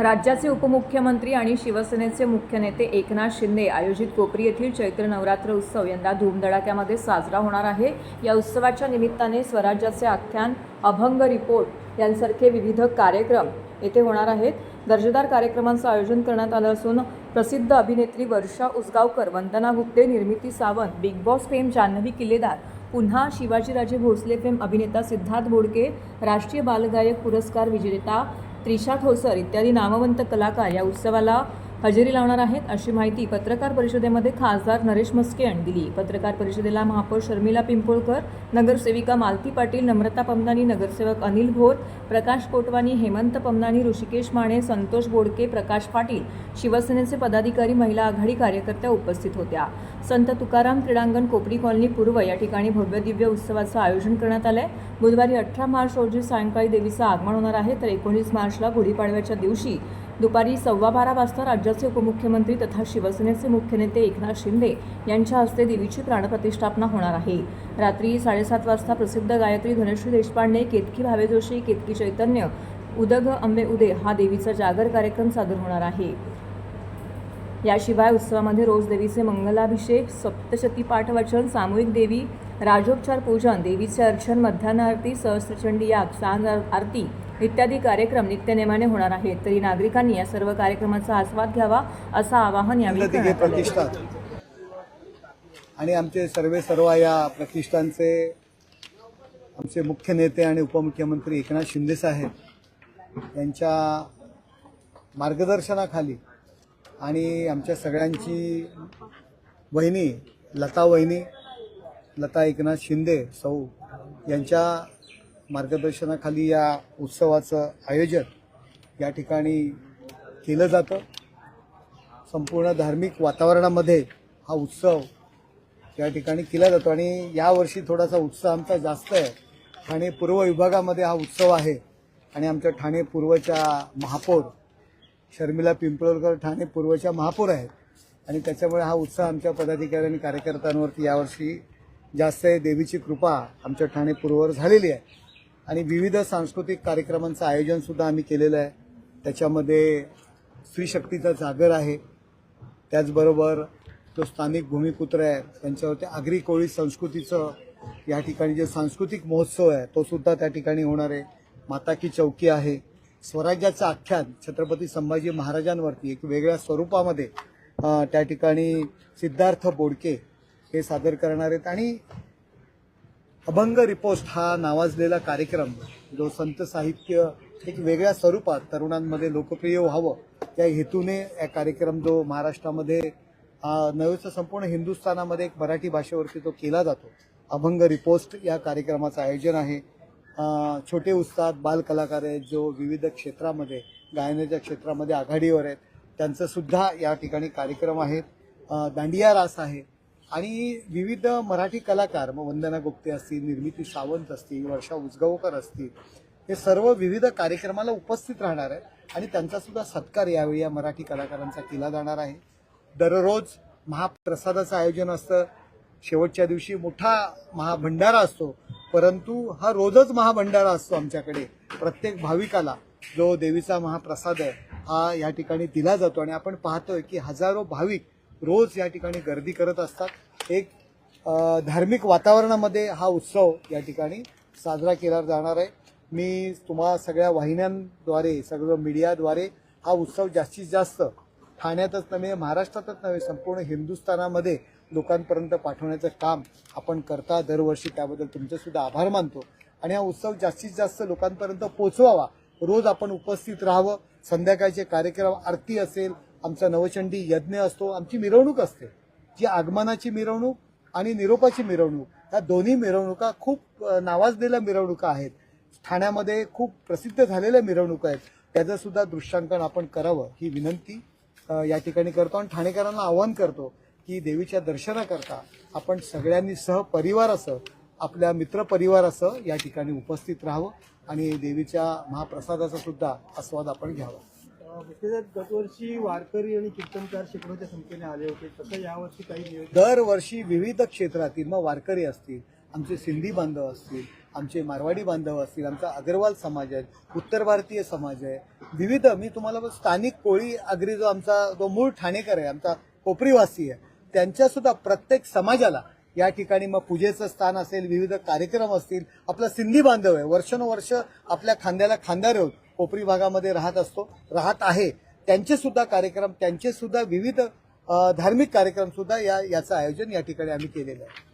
राज्याचे उपमुख्यमंत्री आणि शिवसेनेचे मुख्य नेते एकनाथ शिंदे आयोजित कोपरी येथील चैत्र नवरात्र उत्सव यंदा धूमधडाक्यामध्ये साजरा होणार आहे। या उत्सवाच्या निमित्ताने स्वराज्याचे आख्यान, अभंग रिपोर्ट यांसारखे विविध कार्यक्रम येथे होणार आहेत। दर्जेदार कार्यक्रमांचं आयोजन करण्यात आलं असून प्रसिद्ध अभिनेत्री वर्षा Usgaonkar, Vandana Gupte, Nirmiti Sawant, Bigg Boss fame Janhavi Killedar, Punha Shivajiraje Bhosale fame अभिनेता सिद्धार्थ बोडके, राष्ट्रीय बालगायक पुरस्कार विजेता त्रिशा ठोसर इत्यादी नामवंत कलाकार या उत्सवाला हजेरी लावणार आहेत, अशी माहिती पत्रकार परिषदेमध्ये खासदार नरेश म्हस्के यांनी दिली। पत्रकार परिषदेला महापौर शर्मिला पिंपोळकर, नगरसेविका मालती पाटील, नम्रता पमनानी, नगरसेवक अनिल भोर, प्रकाश कोटवानी, हेमंत पमनानी, ऋषिकेश माने, संतोष बोडके, प्रकाश पाटील, शिवसेनेचे पदाधिकारी, महिला आघाडी कार्यकर्त्या उपस्थित होत्या। संत तुकाराम क्रीडांगण, कोपरी कॉलनी पूर्व या ठिकाणी भव्य दिव्य उत्सवाचं आयोजन करण्यात आलंय। बुधवारी 18 मार्च रोजी सायंकाळी देवीचं आगमन होणार आहे, तर 19 मार्चला गुढीपाडव्याच्या दिवशी दुपारी 12:15 वाजता राज्याचे उपमुख्यमंत्री तथा शिवसेनेचे मुख्य नेते एकनाथ शिंदे यांच्या हस्ते देवीची प्राणप्रतिष्ठापना होणार आहे। रात्री 7:30 वाजता प्रसिद्ध गायत्री धनश्री देशपांडे, केतकी भावे जोशी, केतकी चैतन्य, उदग अंबे उदे हा देवीचा जागर कार्यक्रम सादर होणार आहे। याशिवाय उत्सवामध्ये रोज देवीचे मंगलाभिषेक, सप्तशती पाठवाचन, सामूहिक देवी राजोपचार पूजन, देवीचे अर्चन, मध्यान्ह आरती, सहस्त्रचंडी याग, सांज आरती इत्यादी कार्यक्रम नित्यनेमाने होणार आहेत। तरी नागरिकांनी या सर्व कार्यक्रमाचा आस्वाद घ्यावा असं आवाहन यावेळी करण्यात आलं। आणि आमचे सर्व या प्रतिष्ठानचे आमचे मुख्य नेते आणि उपमुख्यमंत्री एकनाथ शिंदे साहेब यांच्या मार्गदर्शनाखाली आणि आमच्या सगळ्यांची वहिनी लता एकनाथ शिंदे सौ यांच्या मार्गदर्शनाखाली या उत्सवाचं आयोजन या ठिकाणी केलं जातं। संपूर्ण धार्मिक वातावरणामध्ये हा उत्सव या ठिकाणी केला जातो आणि यावर्षी थोडासा उत्साह आमचा जास्त आहे। ठाणे पूर्व विभागामध्ये हा उत्सव आहे आणि आमच्या ठाणे पूर्वच्या महापौर शर्मिला पिंपळकर ठाणे पूर्वच्या महापौर आहेत आणि त्याच्यामुळे हा उत्साह आमच्या पदाधिकारी आणि कार्यकर्त्यांवरती यावर्षी जास्त आहे। देवीची कृपा आमच्या ठाणे पूर्ववर झालेली आहे आणि विविध सांस्कृतिक कार्यक्रमांचं आयोजनसुद्धा आम्ही केलेलं आहे। त्याच्यामध्ये स्त्री शक्तीचा जागर आहे, त्याचबरोबर जो स्थानिक भूमिपुत्र आहे त्यांच्यावरती आगरी कोळी संस्कृतीचं या ठिकाणी जे सांस्कृतिक महोत्सव आहे तो सुद्धा त्या ठिकाणी होणार आहे। माता की चौकी आहे, स्वराज्याचं आख्यान छत्रपती संभाजी महाराजांवरती एक वेगळ्या स्वरूपामध्ये त्या ठिकाणी सिद्धार्थ बोडके हे सादर करणार आहेत आणि अभंग रिपोस्ट हा नावाजलेला कार्यक्रम जो संत साहित्य एक वेगळ्या स्वरूपात तरुणांमध्ये लोकप्रिय व्हावं त्या हेतूने हा कार्यक्रम जो महाराष्ट्रामध्ये नव्हे तर संपूर्ण हिंदुस्थानामध्ये एक मराठी भाषेवरती तो केला जातो। अभंग रिपोस्ट या कार्यक्रमाचं आयोजन आहे। छोटे उस्ताद बाल कलाकार आहेत जो विविध क्षेत्रामध्ये गायनाच्या क्षेत्रामध्ये आघाडीवर आहेत, त्यांचं सुद्धा या ठिकाणी कार्यक्रम आहेत। दांडिया रास आहे आणि विविध मराठी कलाकार मग वंदना गुप्ते असतील, निर्मिती सावंत असतील, वर्षा उसगावकर असतील, हे सर्व विविध कार्यक्रमाला उपस्थित राहणार आहेत आणि त्यांचा सुद्धा सत्कार यावेळी या मराठी कलाकारांचा केला जाणार आहे। दररोज महाप्रसादाचं आयोजन असतं, शेवटच्या दिवशी मोठा महाभंडारा असतो, परंतु हा रोजच महाभंडारा असतो आमच्याकडे। प्रत्येक भाविकाला जो देवीचा महाप्रसाद आहे हा या ठिकाणी दिला जातो आणि आपण पाहतोय की हजारो भाविक रोज या ठिकाणी गर्दी करत असतात। एक धार्मिक वातावरणामध्ये हा उत्सव या ठिकाणी साजरा केला जाणार आहे। मी तुम्हा सगळ्या वाहिन्यांद्वारे सगळं मीडियाद्वारे हा उत्सव जास्तीत जास्त ठाण्यातच नव्हे, महाराष्ट्रातच नव्हे, संपूर्ण हिंदुस्थानामध्ये लोकांपर्यंत पाठवण्याचं काम आपण करता दरवर्षी, त्याबद्दल तुमचे सुद्धा आभार मानतो आणि हा उत्सव जास्तीत जास्त लोकांपर्यंत पोहोचवावा। रोज आपण उपस्थित राहावं। संध्याकाळचे कार्यक्रम, आरती असेल, आमचा नवचंडी यज्ञ असतो, आमची मिरवणूक असते जी आगमनाची मिरवणूक आणि निरोपाची मिरवणूक, ह्या दोन्ही मिरवणुका खूप नावाजलेल्या मिरवणुका आहेत, ठाण्यामध्ये खूप प्रसिद्ध झालेल्या मिरवणुका आहेत, त्याचं सुद्धा दृश्यांकन आपण करावं ही विनंती या ठिकाणी करतो आणि ठाणेकरांना आवाहन करतो की देवीच्या दर्शनाकरता आपण सगळ्यांनी सहपरिवारासह आपल्या मित्रपरिवारासह या ठिकाणी उपस्थित राहावं आणि देवीच्या महाप्रसादाचा सुद्धा आस्वाद आपण घ्यावा। गतवर्षी वारकरी आणि कीर्तनकार शेकडोच्या संख्येने आले होते, तसं यावर्षी काही नियोजन? दरवर्षी विविध क्षेत्रातील मग वारकरी असतील, आमचे सिंधी बांधव असतील, आमचे मारवाडी बांधव असतील, आमचा अग्रवाल समाज आहे, उत्तर भारतीय समाज आहे, विविध मी तुम्हाला स्थानिक कोळी आगरी जो आमचा जो मूळ ठाणेकर आहे, आमचा कोपरीवासी आहे, त्यांच्यासुद्धा प्रत्येक समाजाला या ठिकाणी मग पूजेचं स्थान असेल, विविध कार्यक्रम असतील. आपला सिंधी बांधव आहे, वर्षानुवर्ष आपल्या खांद्याला खांदा ठेवून कोपरी भागामध्ये राहत आहे. त्यांचे सुद्धा कार्यक्रम, त्यांचे सुद्धा विविध धार्मिक कार्यक्रम सुद्धा याचं आयोजन या ठिकाणी आम्ही केलेलं आहे.